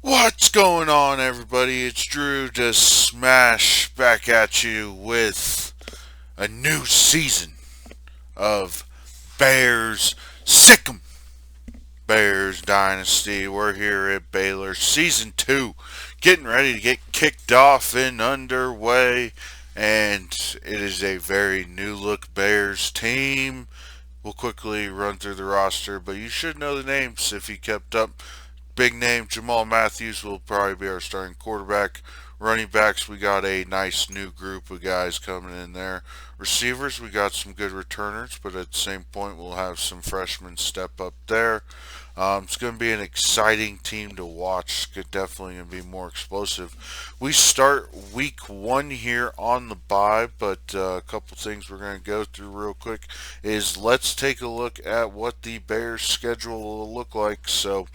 What's going on, everybody? It's Drew to smash back at you with a new season of Bears Sic'Em. Bears Dynasty. We're here at Baylor Season 2, getting ready to get kicked off and underway. And it is a very new look Bears team. We'll quickly run through the roster, but you should know the names if you kept up. Big name Jamal Matthews will probably be our starting quarterback. Running backs, we got a nice new group of guys coming in there. Receivers, we got some good returners, but at the same point, we'll have some freshmen step up there. It's going to be an exciting team to watch. It's definitely going to be more explosive. We start week 1 here on the bye, but a couple things we're going to go through real quick is let's take a look at what the Bears' schedule will look like. So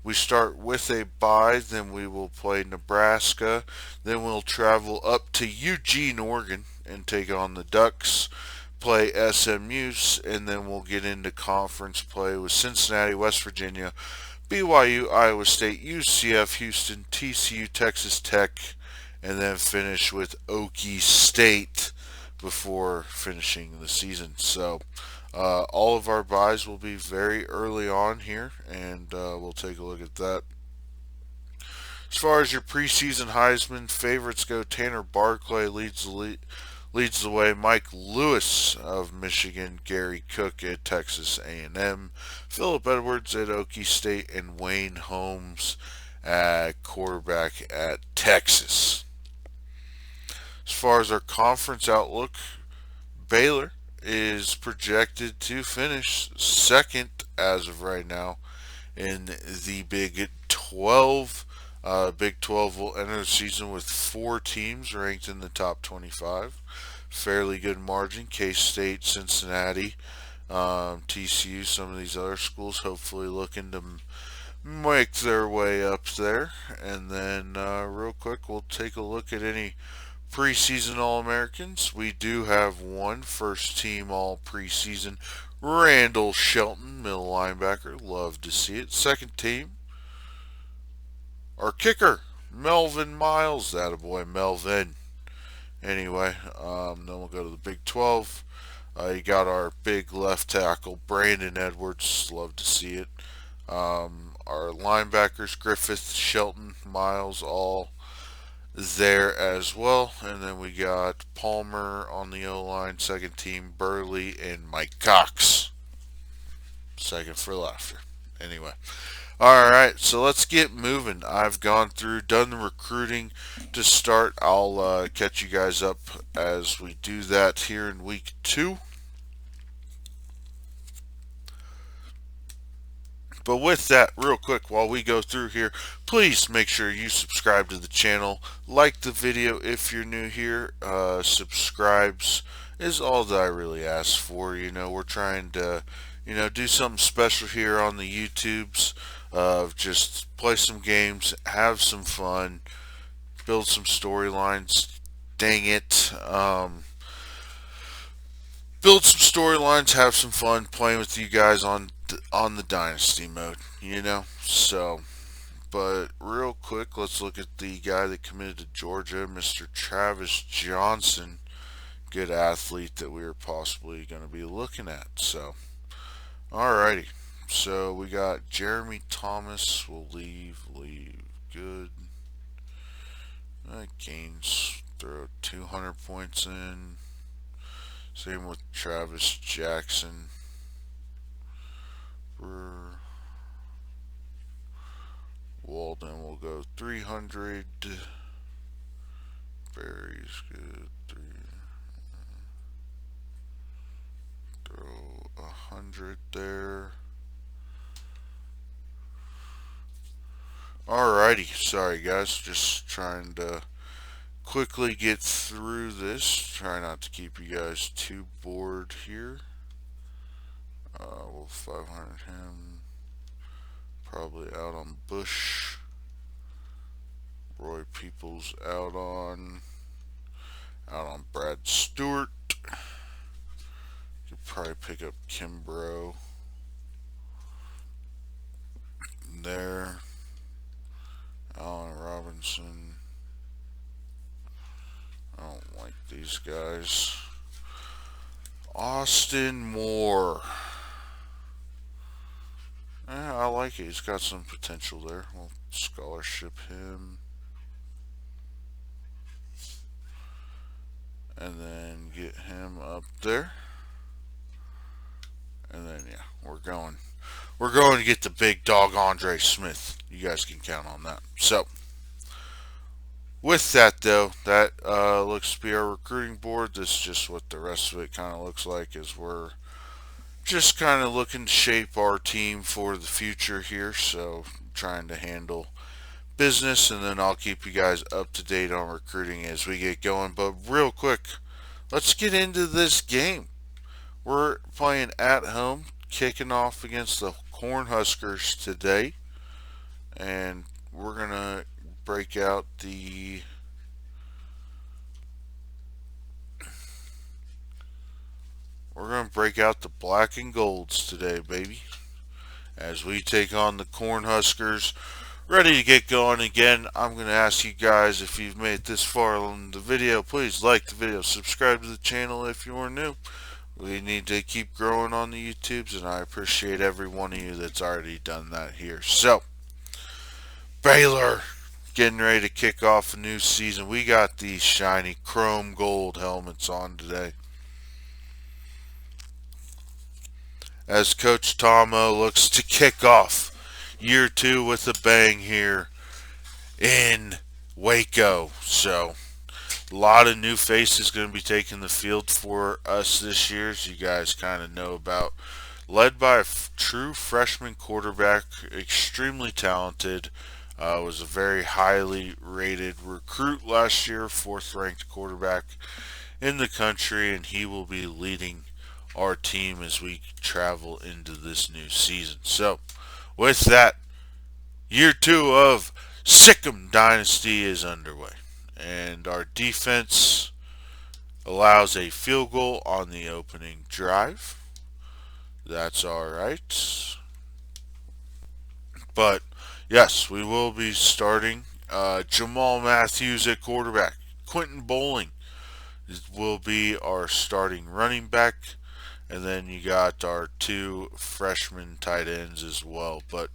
we start with a bye, then we will play Nebraska, then we'll travel up to Eugene, Oregon, and take on the Ducks, play SMU, and then we'll get into conference play with Cincinnati, West Virginia, BYU, Iowa State, UCF, Houston, TCU, Texas Tech, and then finish with Okie State before finishing the season. So all of our buys will be very early on here, and we'll take a look at that. As far as your preseason Heisman favorites go, Tanner Barclay leads the way. Mike Lewis of Michigan, Gary Cook at Texas A&M, Philip Edwards at Okie State, and Wayne Holmes at quarterback at Texas. As far as our conference outlook, Baylor is projected to finish second as of right now in the Big 12. Big 12 will enter the season with 4 teams ranked in the top 25. Fairly good margin. K-State, Cincinnati, TCU, some of these other schools hopefully looking to make their way up there. And then, real quick, we'll take a look at any preseason All-Americans. We do have one first team all preseason. Randall Shelton, middle linebacker. Love to see it. Second team, our kicker, Melvin Miles. That a boy, Melvin. Anyway, then we'll go to the Big 12. You got our big left tackle, Brandon Edwards. Love to see it. Our linebackers, Griffith, Shelton, Miles, all there as well. And then we got Palmer on the O line, second team, Burley, and Mike Cox. Second for laughter. Anyway. Alright, so let's get moving. I've gone through, done the recruiting to start. I'll catch you guys up as we do that here in week 2. But with that, real quick, while we go through here, please make sure you subscribe to the channel. Like the video if you're new here. Subscribes is all that I really ask for. We're trying to, do something special here on the YouTubes. Just play some games, have some fun, build some storylines. Dang it. Build some storylines, have some fun playing with you guys on the Dynasty mode. So, but real quick, let's look at the guy that committed to Georgia, Mr. Travis Johnson. Good athlete that we are possibly going to be looking at. So, alrighty. So we got Jeremy Thomas will leave. Good. Gains, throw 200 points in. Same with Travis Jackson. Walden will go 300. Barry's good. Throw 100 there. Alrighty, sorry guys, just trying to quickly get through this. Try not to keep you guys too bored here. We'll 500 him. Probably out on Bush. Roy Peoples out on Brad Stewart. Could probably pick up Kimbrough there. Robinson. I don't like these guys. Austin Moore. I like it. He's got some potential there. We'll scholarship him. And then get him up there. And then, yeah, we're going. We're going to get the big dog Andre Smith. You guys can count on that. So, with that, though, that looks to be our recruiting board. This is just what the rest of it kind of looks like, as we're just kind of looking to shape our team for the future here. So, trying to handle business, and then I'll keep you guys up to date on recruiting as we get going. But real quick, let's get into this game. We're playing at home, kicking off against the Cornhuskers today, and we're gonna break out the black and golds today, baby, as we take on the Cornhuskers. Ready to get going again. I'm going to ask you guys, if you've made it this far in the video, please like the video, subscribe to the channel if you are new. We need to keep growing on the YouTubes, and I appreciate every one of you that's already done that here. So, Baylor getting ready to kick off a new season. We got these shiny chrome gold helmets on today, as Coach Tomo looks to kick off year 2 with a bang here in Waco. So, a lot of new faces going to be taking the field for us this year, as you guys kind of know about. Led by a true freshman quarterback, extremely talented. Was a very highly rated recruit last year, 4th ranked quarterback in the country, and he will be leading our team as we travel into this new season. So, with that, year 2 of Sic'Em Dynasty is underway, and our defense allows a field goal on the opening drive. That's alright. But, yes, we will be starting Jamal Matthews at quarterback. Quentin Bowling will be our starting running back. And then you got our 2 freshman tight ends as well. But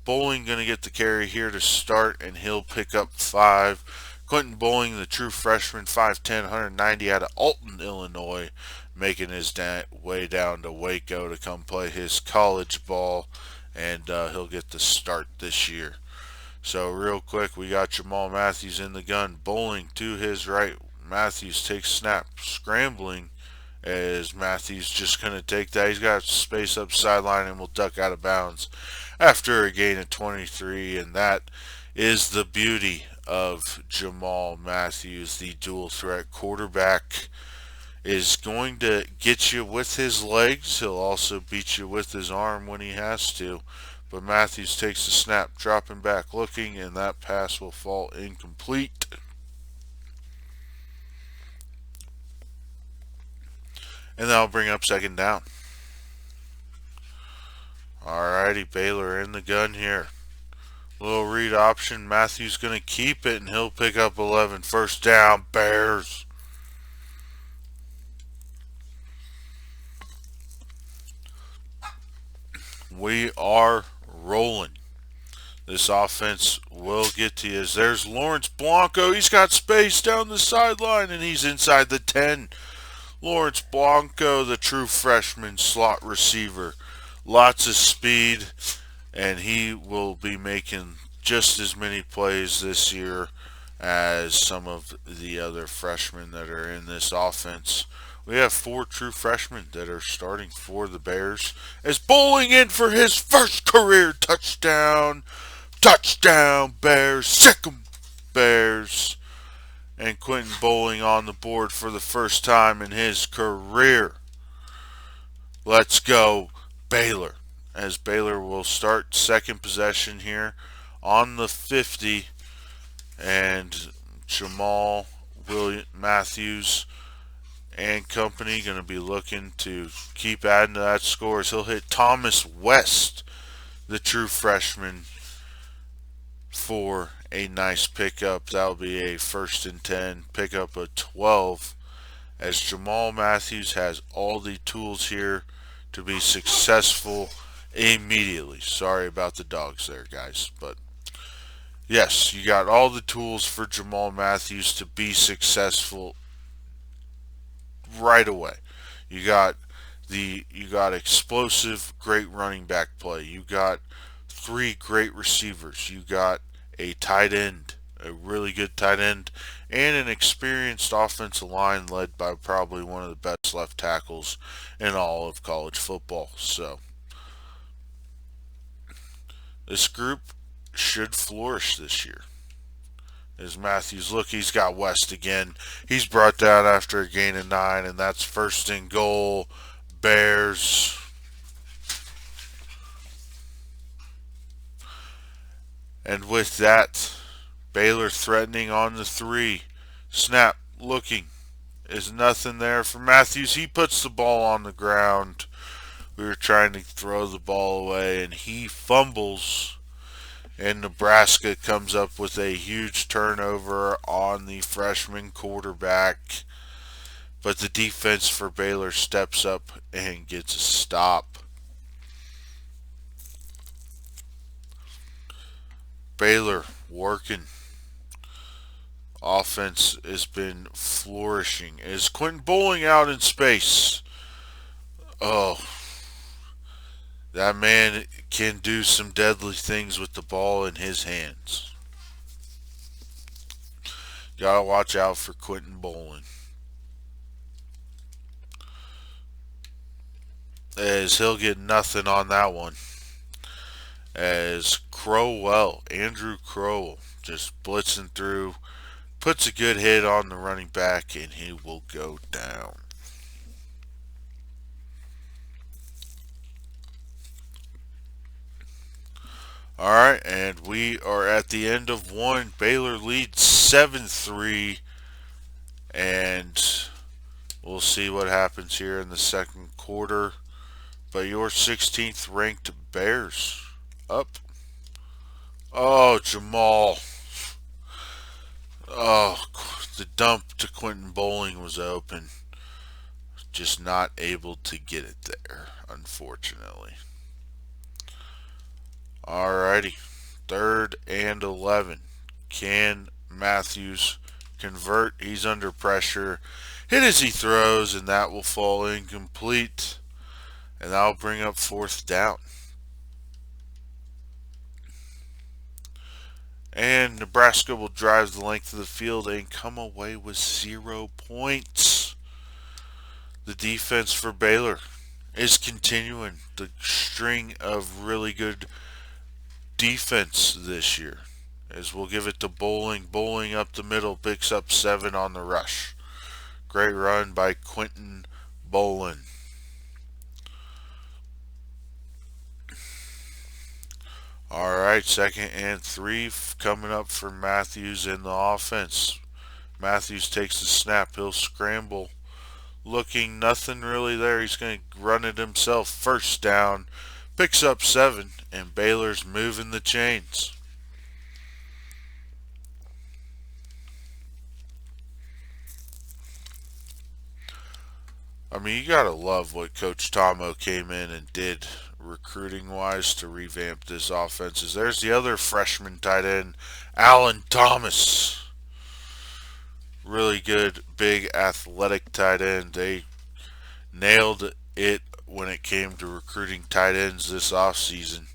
Bowling going to get the carry here to start, and he'll pick up 5. Quentin Bowling, the true freshman, 5'10", 190, out of Alton, Illinois, making his way down to Waco to come play his college ball, and he'll get the start this year. So real quick, we got Jamal Matthews in the gun. Bowling to his right. Matthews takes snap, scrambling, as Matthews just going to take that. He's got space up sideline and will duck out of bounds after a gain of 23. And that is the beauty of Jamal Matthews, the dual threat quarterback. Is going to get you with his legs. He'll also beat you with his arm when he has to. But Matthews takes the snap, dropping back, looking, and that pass will fall incomplete. And that'll bring up 2nd down. Alrighty, Baylor in the gun here. Little read option. Matthews going to keep it, and he'll pick up 11. 1st down, Bears. We are rolling. This offense will get to you. As there's Lawrence Blanco. He's got space down the sideline, and he's inside the 10. Lawrence Blanco, the true freshman slot receiver. Lots of speed, and he will be making just as many plays this year as some of the other freshmen that are in this offense. We have 4 true freshmen that are starting for the Bears, as Bowling in for his first career touchdown. Touchdown, Bears. Sic'Em, Bears. And Quentin Bowling on the board for the first time in his career. Let's go, Baylor. As Baylor will start 2nd possession here on the 50. And Jamal Matthews and company going to be looking to keep adding to that score, as he'll hit Thomas West, the true freshman, for a nice pickup. That'll be a 1st and 10, pickup of 12, as Jamal Matthews has all the tools here to be successful immediately. Sorry about the dogs there, guys, but yes, you got all the tools for Jamal Matthews to be successful right away. You got you got explosive, great running back play. You got three great receivers. You got a tight end, a really good tight end, and an experienced offensive line led by probably one of the best left tackles in all of college football. So this group should flourish this year. As Matthews, look, he's got West again. He's brought down after a gain of 9, and that's 1st and goal. Bears. And with that, Baylor threatening on the 3. Snap, looking. Is nothing there for Matthews. He puts the ball on the ground. We were trying to throw the ball away, and he fumbles. And Nebraska comes up with a huge turnover on the freshman quarterback. But the defense for Baylor steps up and gets a stop. Baylor working. Offense has been flourishing. Is Quentin Bowling out in space? Oh, that man can do some deadly things with the ball in his hands. Gotta watch out for Quentin Bowling, as he'll get nothing on that one. As Andrew Crowell, just blitzing through, puts a good hit on the running back, and he will go down. Alright, and we are at the end of one. Baylor leads 7-3, and we'll see what happens here in the second quarter. But your 16th ranked Bears up. Oh, Jamal. Oh, the dump to Quentin Bowling was open. Just not able to get it there, unfortunately. Alrighty. 3rd and 11. Can Matthews convert? He's under pressure. Hit as he throws, and that will fall incomplete. And that'll bring up 4th down. And Nebraska will drive the length of the field and come away with 0 points. The defense for Baylor is continuing the string of really good defense this year. As we'll give it to Bowling. Bowling up the middle, picks up 7 on the rush. Great run by Quentin Bowling. Alright, 2nd and 3 coming up for Matthews in the offense. Matthews takes the snap. He'll scramble. Looking, nothing really there. He's going to run it himself. 1st down. Picks up 7, and Baylor's moving the chains. I mean, you got to love what Coach Tomo came in and did recruiting-wise to revamp this offense. There's the other freshman tight end, Alan Thomas. Really good, big, athletic tight end. They nailed it when it came to recruiting tight ends this offseason,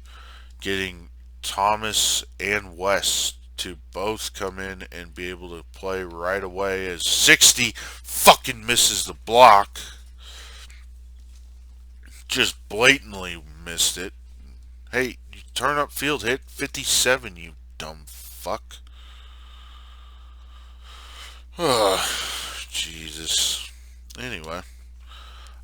getting Thomas and West to both come in and be able to play right away, as 60 fucking misses the block. Just blatantly missed it. Hey, you turn up field, hit 57, you dumb fuck. Jesus. Anyway.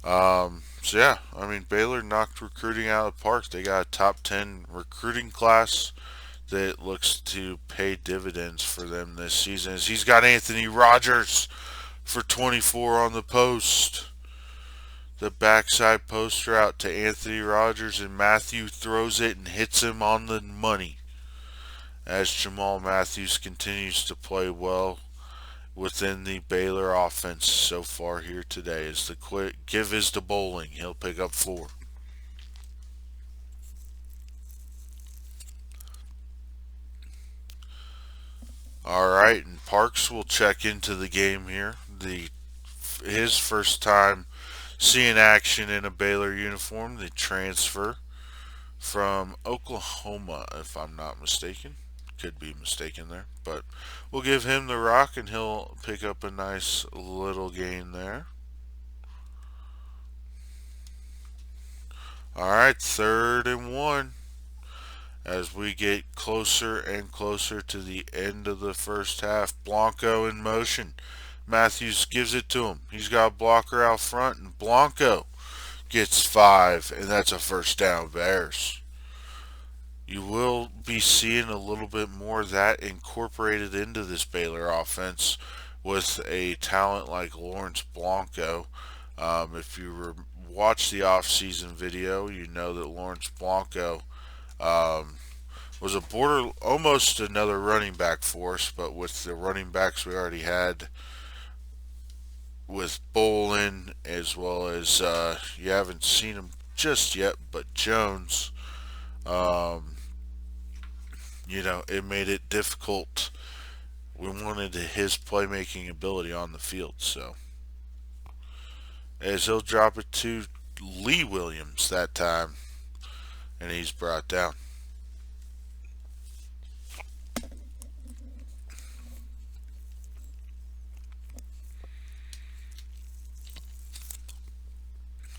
So yeah, I mean, Baylor knocked recruiting out of the park. They got a top 10 recruiting class that looks to pay dividends for them this season. As he's got Anthony Rogers for 24 on the post. The backside poster out to Anthony Rogers, and Matthew throws it and hits him on the money. as Jamal Matthews continues to play well within the Baylor offense so far here today. As the quick give is to Bowling, he'll pick up 4. All right, and Parks will check into the game here. His first time seeing action in a Baylor uniform. The transfer from Oklahoma, if I'm not mistaken. Could be mistaken there, but we'll give him the rock, and he'll pick up a nice little gain there. All right, 3rd and 1. As we get closer and closer to the end of the first half, Blanco in motion. Matthews gives it to him. He's got a blocker out front, and Blanco gets 5, and that's a first down, Bears. You will be seeing a little bit more of that incorporated into this Baylor offense with a talent like Lawrence Blanco. If you watch the offseason video, you know that Lawrence Blanco was a almost another running back for us, but with the running backs we already had with Bolin, as well as you haven't seen him just yet, but Jones, it made it difficult. We wanted his playmaking ability on the field, so as he'll drop it to Lee Williams that time, and he's brought down.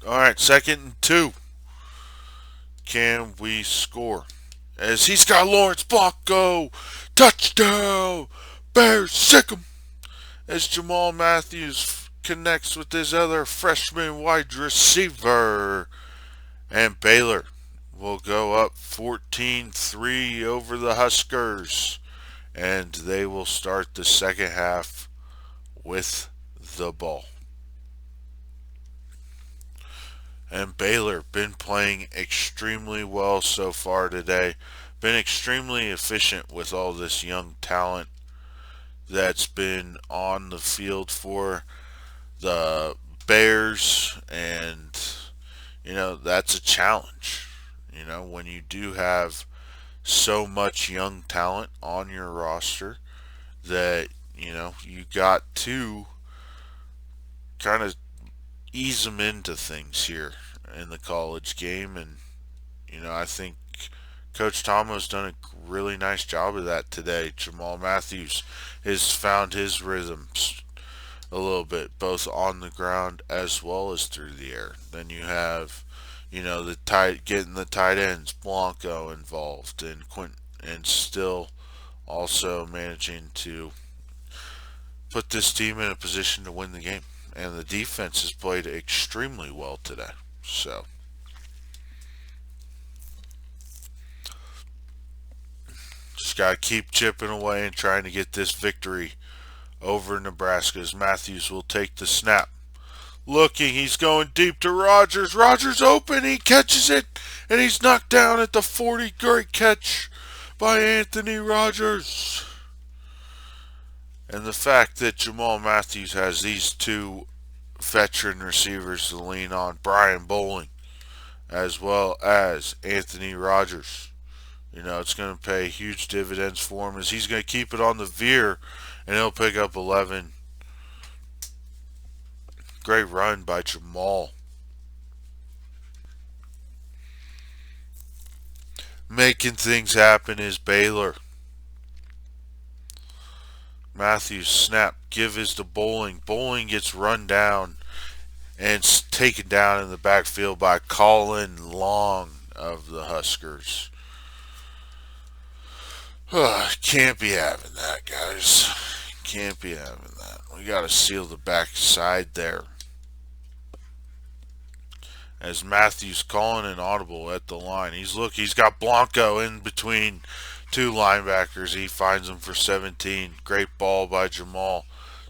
All right, 2nd and 2. Can we score? As he's got Lawrence Blanco. Touchdown! Bears, Sic'Em! As Jamal Matthews connects with his other freshman wide receiver. And Baylor will go up 14-3 over the Huskers. And they will start the second half with the ball. And Baylor been playing extremely well so far today. Been extremely efficient with all this young talent that's been on the field for the Bears. And, that's a challenge. When you do have so much young talent on your roster that, you got to kind of ease them into things here in the college game. And I think Coach Tomo's done a really nice job of that today. Jamal Matthews has found his rhythms a little bit, both on the ground as well as through the air. Then you have getting the tight ends, Blanco involved, and Quint, and still also managing to put this team in a position to win the game. And the defense has played extremely well today. So, just got to keep chipping away and trying to get this victory over Nebraska. As Matthews will take the snap. Looking, he's going deep to Rogers. Rogers open, he catches it, and he's knocked down at the 40. Great catch by Anthony Rogers. And the fact that Jamal Matthews has these two veteran receivers to lean on, Brian Bowling, as well as Anthony Rogers, it's going to pay huge dividends for him, as he's going to keep it on the veer, and he'll pick up 11. Great run by Jamal. Making things happen is Baylor. Matthews snap, give is to Bowling. Bowling gets run down and taken down in the backfield by Colin Long of the Huskers. Can't be having that, guys. Can't be having that. We got to seal the backside there. As Matthews calling an audible at the line. He's got Blanco in between two linebackers. He finds him for 17. Great ball by Jamal.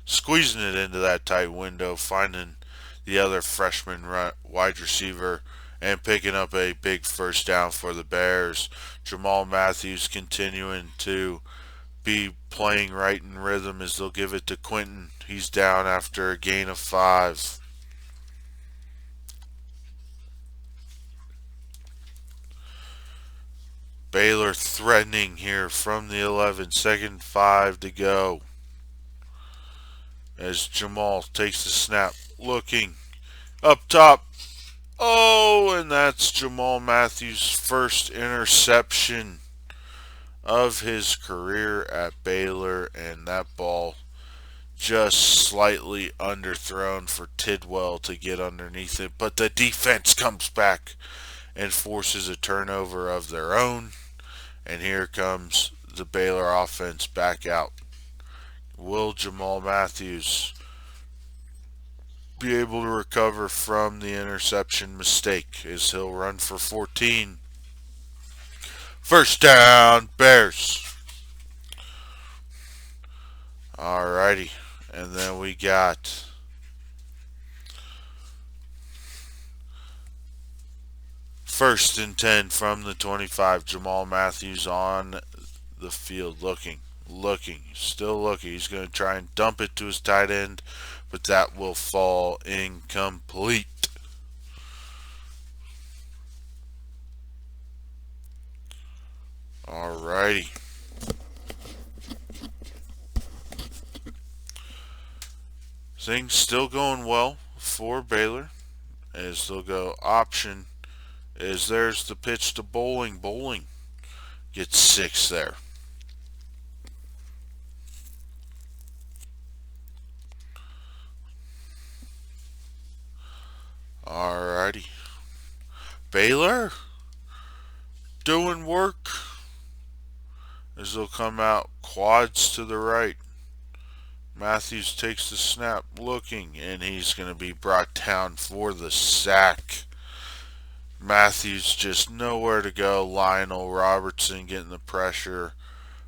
Squeezing it into that tight window. Finding the other freshman wide receiver and picking up a big first down for the Bears. Jamal Matthews continuing to be playing right in rhythm as they'll give it to Quentin. He's down after a gain of 5. Baylor threatening here from the 11. Second 5 to go. As Jamal takes the snap. Looking up top. Oh, and that's Jamal Matthews' first interception of his career at Baylor. And that ball just slightly underthrown for Tidwell to get underneath it. But the defense comes back and forces a turnover of their own. And here comes the Baylor offense back out. Will Jamal Matthews be able to recover from the interception mistake as he'll run for 14? First down, Bears. Alrighty. And then we got first and 10 from the 25. Jamal Matthews on the field looking, still looking. He's going to try and dump it to his tight end, but that will fall incomplete. Alrighty. Things still going well for Baylor as they'll go option as there's the pitch to Bowling. Bowling gets 6 there. Alrighty. Baylor doing work as they'll come out quads to the right. Matthews takes the snap looking, and he's going to be brought down for the sack. Matthews just nowhere to go. Lionel Robertson getting the pressure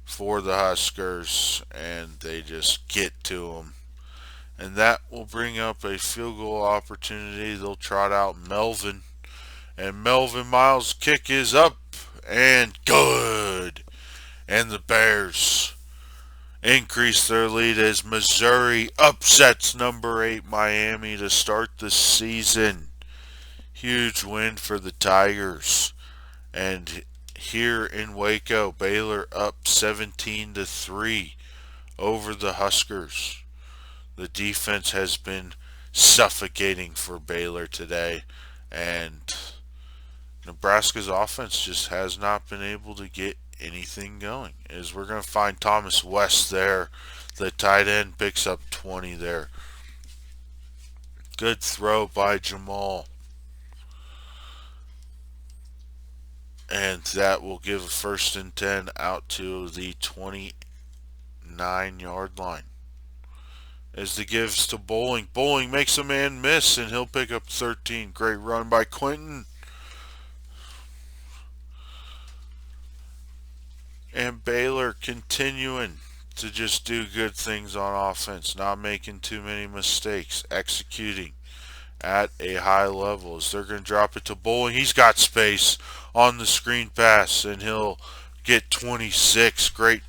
for the Huskers, and they just get to him. And that will bring up a field goal opportunity. They'll trot out Melvin. And Melvin Miles' kick is up and good. And the Bears increase their lead as Missouri upsets number 8 Miami to start the season. Huge win for the Tigers. And here in Waco, Baylor up 17-3 over the Huskers. The defense has been suffocating for Baylor today, and Nebraska's offense just has not been able to get anything going. As we're going to find Thomas West there, the tight end picks up 20 there. Good throw by Jamal. And that will give a first and 10 out to the 29-yard line. As the gives to Bowling. Bowling makes a man miss, and he'll pick up 13. Great run by Quentin. And Baylor continuing to just do good things on offense, not making too many mistakes, executing at a high level. As they're going to drop it to Bowling. He's got space on the screen pass, and he'll get 26. Great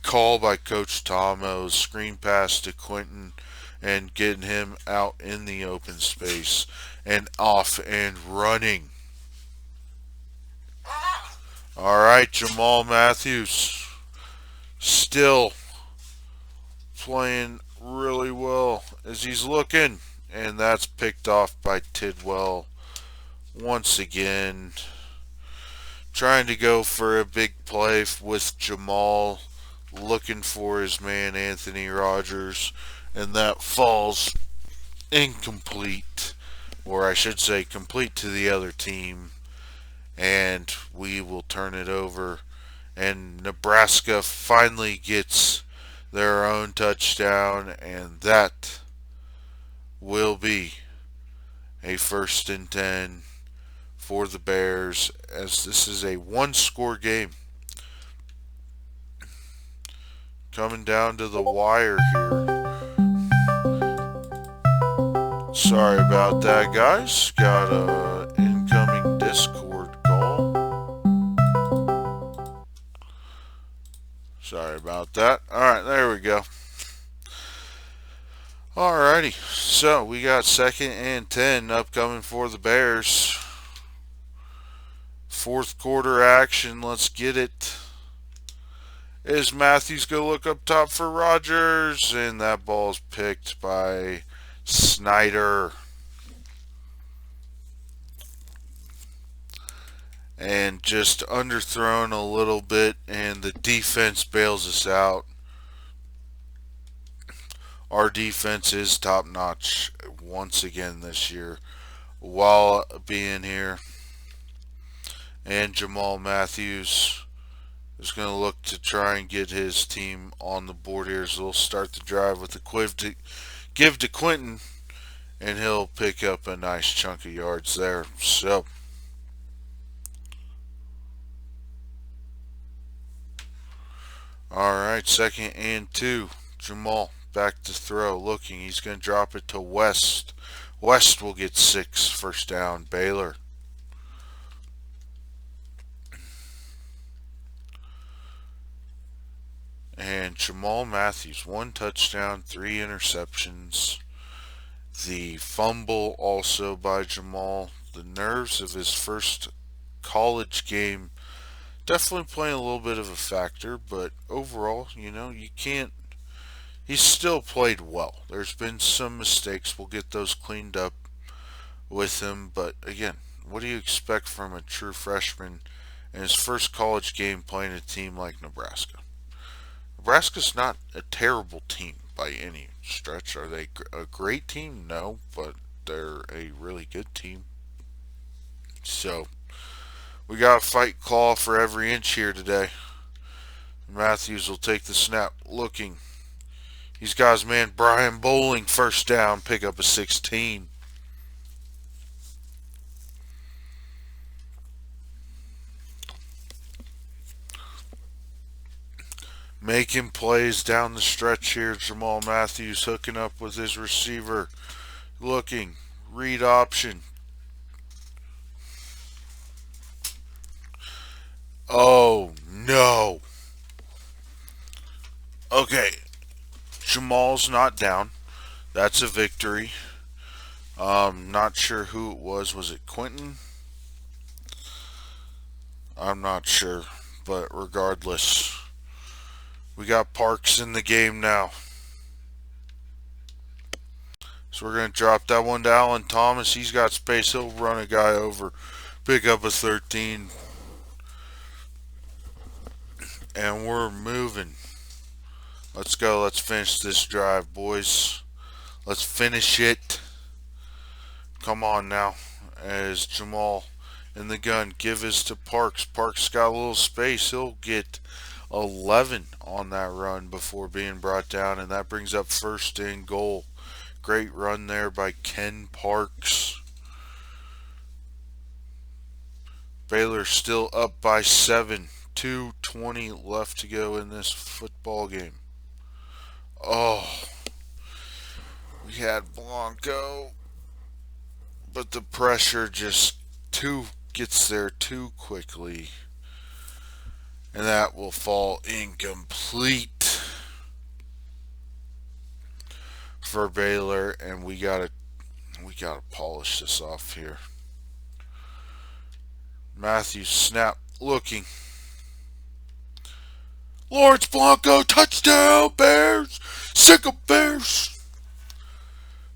call by Coach Tomo. Screen pass to Quentin and getting him out in the open space and off and running. Alright, Jamal Matthews still playing really well as he's looking, and that's picked off by Tidwell once again. Trying to go for a big play with Jamal, looking for his man Anthony Rogers, and that falls incomplete, or I should say complete to the other team, and we will turn it over, and Nebraska finally gets their own touchdown, and that will be a first and 10 for the Bears, as this is a one-score game. Coming down to the wire here. Sorry about that, guys. Got a incoming Discord call. Sorry about that. Alright, there we go. Alrighty, so we got 2nd and 10 upcoming for the Bears. Fourth quarter action, let's get it. Is Matthews going to look up top for Rodgers? And that ball's picked by Snyder. And just underthrown a little bit, and the defense bails us out. Our defense is top notch once again this year while being here. And Jamal Matthews is going to look to try and get his team on the board here. So they'll start the drive with the give to Quentin, and he'll pick up a nice chunk of yards there. So alright, 2nd and 2. Jamal back to throw, looking. He's going to drop it to West. West will get 6, first down. Baylor. And Jamal Matthews, 1 touchdown, 3 interceptions. The fumble also by Jamal. The nerves of his first college game definitely playing a little bit of a factor, but overall, you can't. He's still played well. There's been some mistakes. We'll get those cleaned up with him, but again, what do you expect from a true freshman in his first college game playing a team like Nebraska? Nebraska's not a terrible team by any stretch. Are they a great team? No, but they're a really good team. So we got to fight claw for every inch here today. Matthews will take the snap, looking. He's got his man Brian Bowling, first down, pick up a 16. Making plays down the stretch here. Jamal Matthews hooking up with his receiver. Looking. Read option. Oh, no. Okay. Jamal's not down. That's a victory. Not sure who it was. Was it Quentin? I'm not sure. But regardless, we got Parks in the game now. So we're going to drop that one to Alan Thomas. He's got space. He'll run a guy over. Pick up a 13. And we're moving. Let's go. Let's finish this drive, boys. Let's finish it. Come on now. As Jamal in the gun. Give his to Parks. Parks got a little space. He'll get 11 on that run before being brought down. And that brings up 1st and goal. Great run there by Ken Parks. Baylor still up by 7. 2:20 left to go in this football game. Oh, we had Blanco, but the pressure just gets there too quickly, and that will fall incomplete for Baylor, and we gotta polish this off here. Matthews snap, looking. Lawrence Blanco, touchdown, Bears! Sic'Em Bears!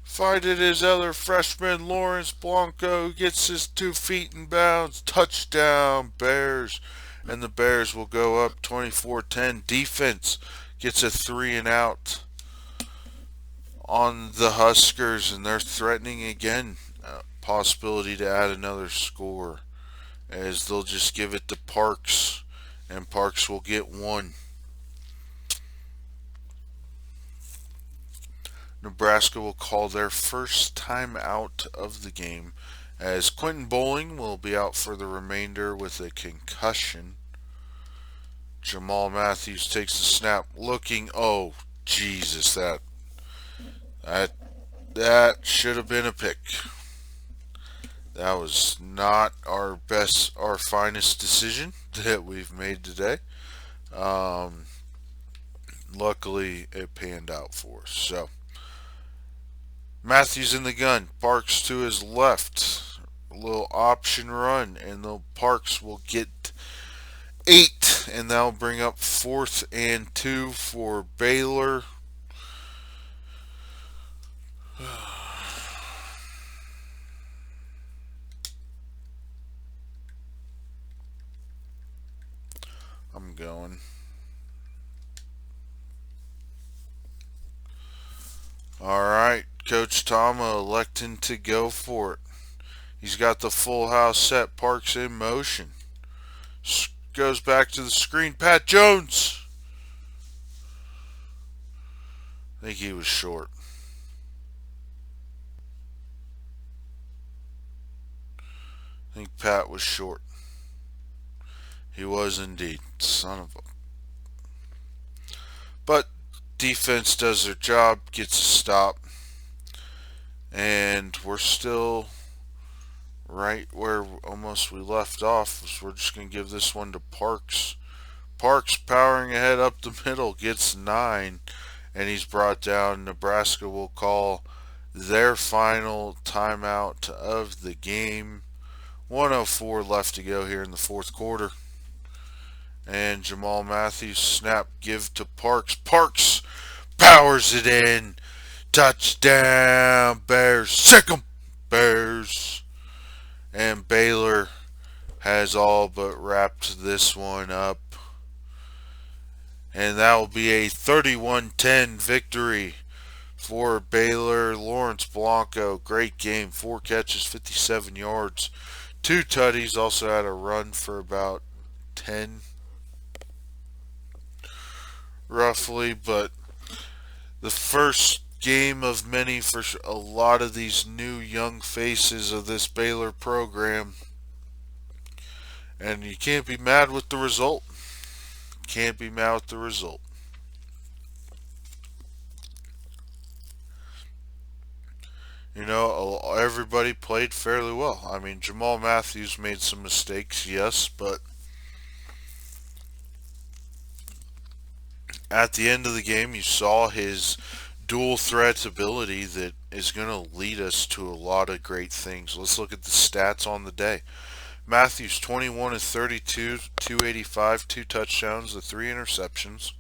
Fighted his other freshman, Lawrence Blanco, gets his 2 feet in bounds. Touchdown, Bears. And the Bears will go up 24-10. Defense gets a 3 and out on the Huskers, and they're threatening again possibility to add another score, as they'll just give it to Parks, and Parks will get 1. Nebraska will call their first time out of the game, as Quentin Bowling will be out for the remainder with a concussion. Jamal Matthews takes the snap, looking. Oh, Jesus, that That should have been a pick. That was not our finest decision that we've made today. Um, Luckily, it panned out for us. So, Matthews in the gun, Parks to his left. A little option run, and the Parks will get 8, and that'll bring up 4th and 2 for Baylor. I'm going. Alright, Coach Tama electing to go for it. He's got the full house set. Parks in motion. Goes back to the screen. Pat Jones. I think he was short. I think Pat was short. He was indeed. Son of a... But defense does their job. Gets a stop. And we're still right where almost we left off. So we're just going to give this one to Parks. Parks powering ahead up the middle. Gets 9. And he's brought down. Nebraska will call their final timeout of the game. 1:04 left to go here in the fourth quarter. And Jamal Matthews snap give to Parks. Parks powers it in. Touchdown Bears. Sic'Em Bears. And Baylor has all but wrapped this one up. And that will be a 31-10 victory for Baylor. Lawrence Blanco, great game. 4 catches, 57 yards. 2 tutties. Also had a run for about 10 roughly. But the first game of many for a lot of these new young faces of this Baylor program. And you can't be mad with the result. Can't be mad with the result. You know, everybody played fairly well. I mean, Jamal Matthews made some mistakes, yes, but at the end of the game, you saw his dual threat ability that is going to lead us to a lot of great things. Let's look at the stats on the day. Matthews, 21 of 32, 285, 2 touchdowns, 3 interceptions.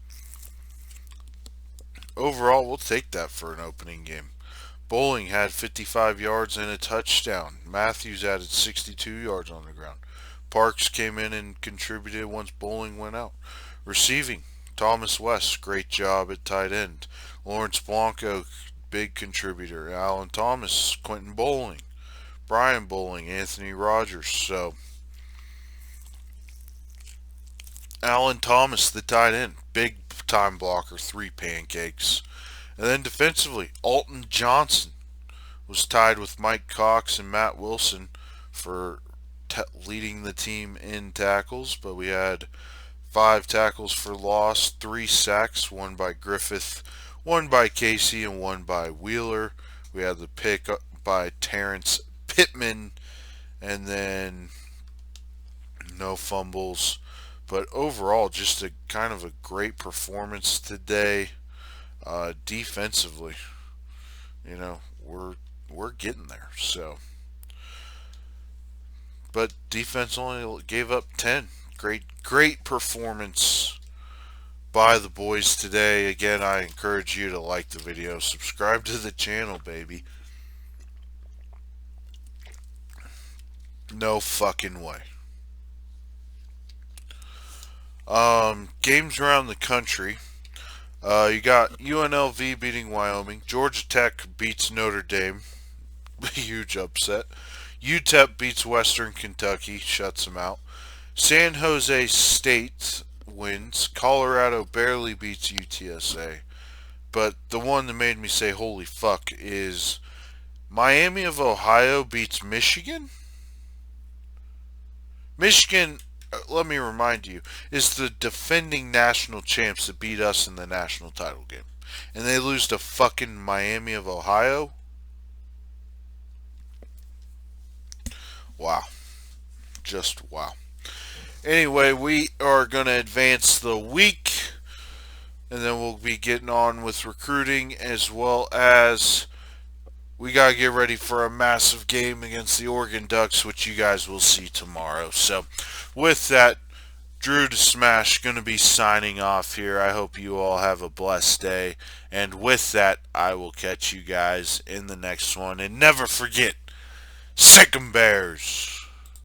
Overall, we'll take that for an opening game. Bowling had 55 yards and a touchdown. Matthews added 62 yards on the ground. Parks came in and contributed once Bowling went out. Receiving, Thomas West, great job at tight end. Lawrence Blanco, big contributor. Alan Thomas, Quentin Bowling, Brian Bowling, Anthony Rogers. So, Alan Thomas, the tight end, big time blocker, 3 pancakes. And then defensively, Alton Johnson was tied with Mike Cox and Matt Wilson for leading the team in tackles. But we had 5 tackles for loss, 3 sacks, 1 by Griffith, 1 by Casey, and 1 by Wheeler. We had the pick by Terrence Pittman, and then no fumbles. But overall, just a kind of a great performance today. Defensively, you know, we're getting there. So, but defense only gave up 10. Great performance by the boys today. Again, I encourage you to like the video, subscribe to the channel, baby. No fucking way. Games around the country. You got UNLV beating Wyoming. Georgia Tech beats Notre Dame. Huge upset. UTEP beats Western Kentucky. Shuts them out. San Jose State wins. Colorado barely beats UTSA. But the one that made me say, holy fuck, is Miami of Ohio beats Michigan? Michigan, let me remind you, is the defending national champs that beat us in the national title game. And they lose to fucking Miami of Ohio? Wow. Just wow. Anyway, we are going to advance the week, and then we'll be getting on with recruiting, as well as we got to get ready for a massive game against the Oregon Ducks, which you guys will see tomorrow. So, with that, Drew to Smash going to be signing off here. I hope you all have a blessed day. And with that, I will catch you guys in the next one. And never forget, Sic'Em Bears!